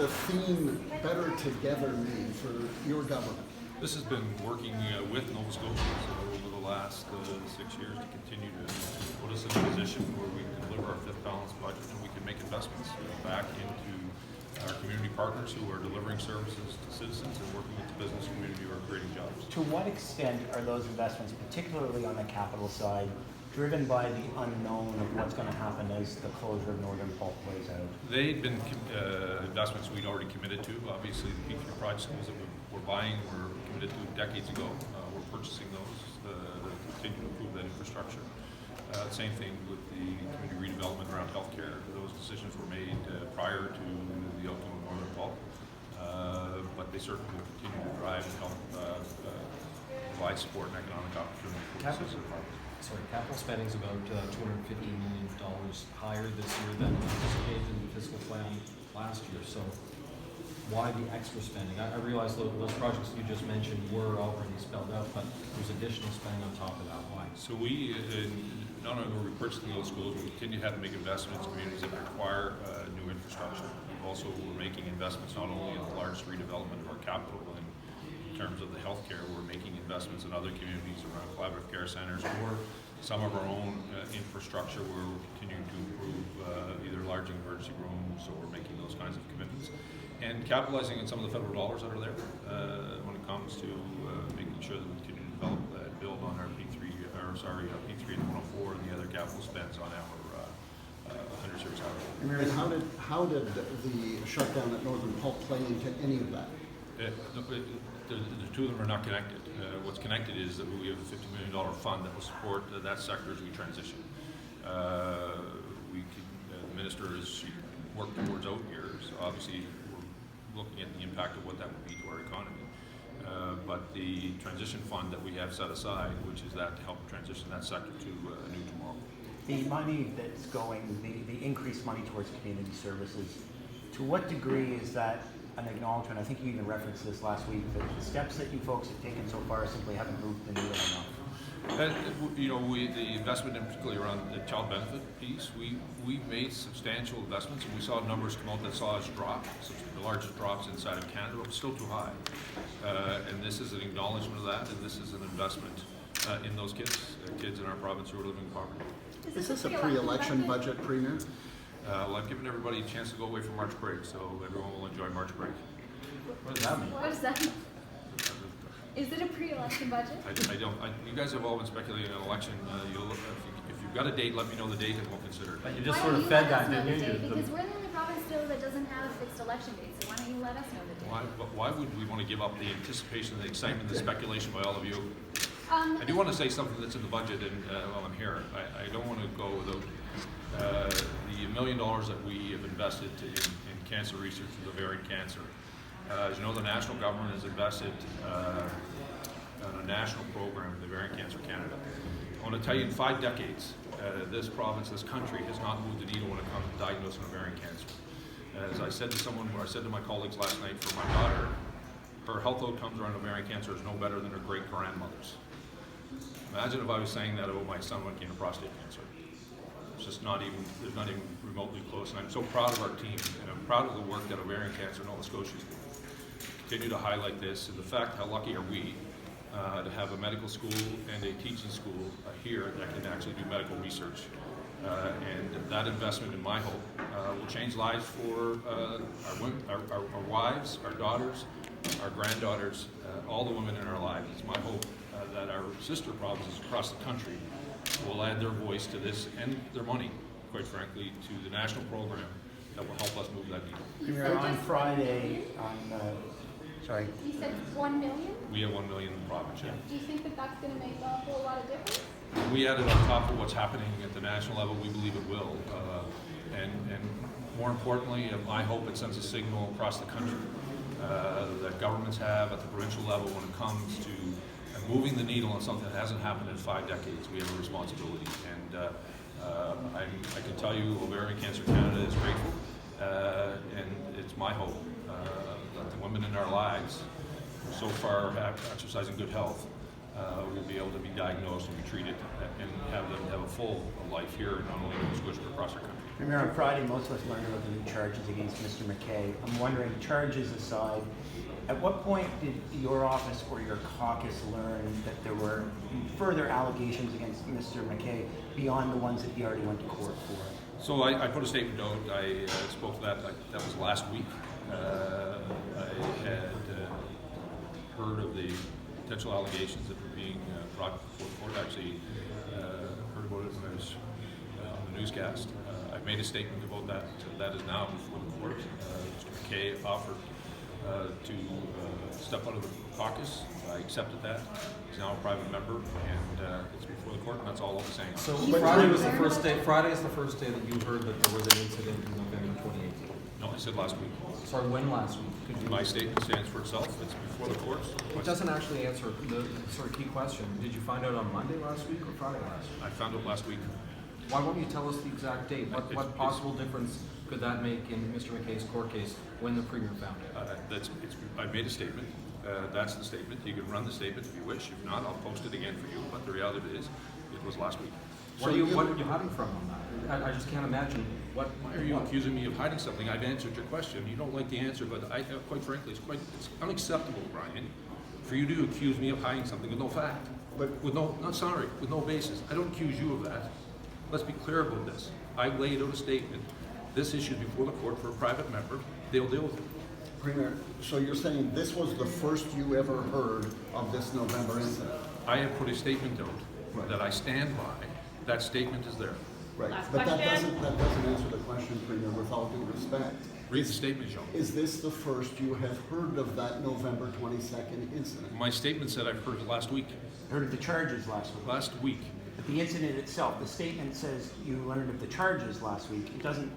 the theme Better Together mean for your government? This has been working with Nova Scotians over the last 6 years to continue to put us in a position where we can deliver our fifth balanced budget and we can make investments back into our community partners who are delivering services to citizens and working with the business community who are creating jobs. To what extent are those investments, particularly on the capital side, driven by the unknown of what's going to happen as the closure of Northern Pulp plays out? They'd been investments we'd already committed to. Obviously, the P3 project schools that we're buying were committed to decades ago. We're purchasing those to continue to improve that infrastructure. Same thing with the community redevelopment around healthcare. Those decisions were made prior to the outcome of Northern Pulp, but they certainly will continue to drive and help provide support and economic opportunity for citizens. Sorry, capital spending is about $250 million higher this year than anticipated in the fiscal plan last year. So why the extra spending? I realize those projects you just mentioned were already spelled out, but there's additional spending on top of that. Why? So we, not only are we purchasing those schools, we continue to have to make investments in communities that require new infrastructure. We're making investments not only in the large redevelopment of our capital in terms of the healthcare, we're making investments in other communities around collaborative care centers or some of our own infrastructure where we're continuing to improve either large emergency rooms or making those kinds of commitments. And capitalizing on some of the federal dollars that are there when it comes to making sure that we continue to develop that, build on our P3 and 104 and the other capital spends on our 100 service hours. And how did the shutdown at Northern Pulp play into any of that? The two of them are not connected. What's connected is that we have a $50 million fund that will support that sector as we transition. The minister has worked towards out years. Obviously, we're looking at the impact of what that would be to our economy. But the transition fund that we have set aside, which is that to help transition that sector to a new tomorrow. The money that's going, the increased money towards community services, to what degree is that an acknowledgement? I think you even referenced this last week, that the steps that you folks have taken so far simply haven't moved the needle enough. The investment, in particularly around the child benefit piece, we made substantial investments, and we saw numbers come out that saw us drop, the largest drops inside of Canada, but still too high. And this is an acknowledgement of that, and this is an investment in those kids in our province who are living in poverty. Is this a pre-election budget, Premier? Well, I've given everybody a chance to go away for March break, so everyone will enjoy March break. What does that mean? What does that mean? Is it a pre-election budget? I don't. You guys have all been speculating on an election. If you've got a date, let me know the date and we'll consider it. But you just sort of fed that, didn't you? Because we're the only province still that doesn't have a fixed election date, so why don't you let us know the date? Why would we want to give up the anticipation, the excitement, the speculation by all of you? I do want to say something that's in the budget, and while I'm here, I don't want to go without the $1 million that we have invested in cancer research for the ovarian cancer. As you know, the national government has invested in a national program for the Ovarian Cancer Canada. I want to tell you, in 5 decades, this province, this country, has not moved the needle when it comes to diagnosing ovarian cancer. As I said to someone, or I said to my colleagues last night, for my daughter, her health outcomes around ovarian cancer is no better than her great-grandmother's. Imagine if I was saying that about my son when it came to prostate cancer. It's just not even remotely close. And I'm so proud of our team, and I'm proud of the work that ovarian cancer in Nova Scotia is doing. Continue to highlight this, and the fact how lucky are we to have a medical school and a teaching school here that can actually do medical research. And that investment, in my hope, will change lives for our wives, our daughters, our granddaughters, all the women in our lives. It's my hope that our sister provinces across the country will add their voice to this and their money, quite frankly, to the national program that will help us move that needle. On Friday, sorry. You said 1 million? We have 1 million in the province, yeah. Do you think that that's going to make a whole lot of difference? We added on top of what's happening at the national level. We believe it will. And more importantly, I hope it sends a signal across the country that governments have at the provincial level when it comes to moving the needle on something that hasn't happened in 5 decades. We have a responsibility. And I can tell you Ovarian Cancer Canada is grateful. And it's my hope that the women in our lives who so far have exercising good health will be able to be diagnosed and be treated and have them have a full life here, not only in Nova Scotia, but across our country. Premier, on Friday, most of us learned about the new charges against Mr. McKay. I'm wondering, charges aside, at what point did your office or your caucus learn that there were further allegations against Mr. McKay beyond the ones that he already went to court for? So I put a statement out. I spoke to that. That was last week. I had heard of the potential allegations that were being brought before the court. Actually, heard about it when I was on the newscast. I've made a statement about that. That is now before the court. Mr. McKay offered to step out of the caucus. I accepted that. He's now a private member, and it's before the court, and that's all I'll be saying. So Friday was the first day. Friday is the first day that you heard that there was an incident in November 2018. No, I said last week. Sorry, when last week? Could you? My statement stands for itself. It's before the courts. It doesn't actually answer the sort of key question. Did you find out on Monday last week or Friday last week? I found out last week. Why won't you tell us the exact date? What possible difference could that make in Mr. McKay's court case when the Premier found it? I made a statement. That's the statement. You can run the statement if you wish. If not, I'll post it again for you. But the reality is, it was last week. What are you hiding from on that? I just can't imagine what. Why are you accusing me of hiding something? I've answered your question. You don't like the answer, but quite frankly, it's unacceptable, Brian, for you to accuse me of hiding something with no fact, with no basis. I don't accuse you of that. Let's be clear about this. I laid out a statement. This issue is before the court for a private member. They'll deal with it. Premier, so you're saying this was the first you ever heard of this November incident? I have put a statement out that I stand by. That statement is there. Right, Last but that question. doesn't answer the question, Premier, with all due respect. Read the statement, John. Is this the first you have heard of that November 22nd incident? My statement said I've heard it last week. Heard of the charges last week. Last week. But the incident itself, the statement says you learned of the charges last week. It doesn't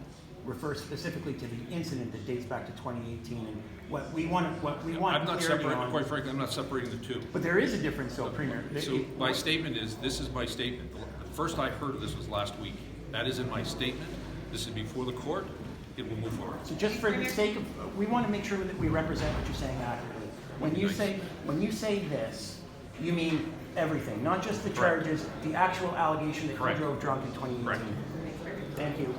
refer specifically to the incident that dates back to 2018. And what we want I'm not clarity separating. on. Quite frankly, I'm not separating the two. But there is a difference, though, Premier. So my statement is, this is my statement. The first I heard of this was last week. That is in my statement. This is before the court. It will move forward. So just for the sake of, we want to make sure that we represent what you're saying accurately. When you say this, you mean everything, not just the charges, the actual allegation that you Correct. drove drunk in 2018. Correct. Thank you.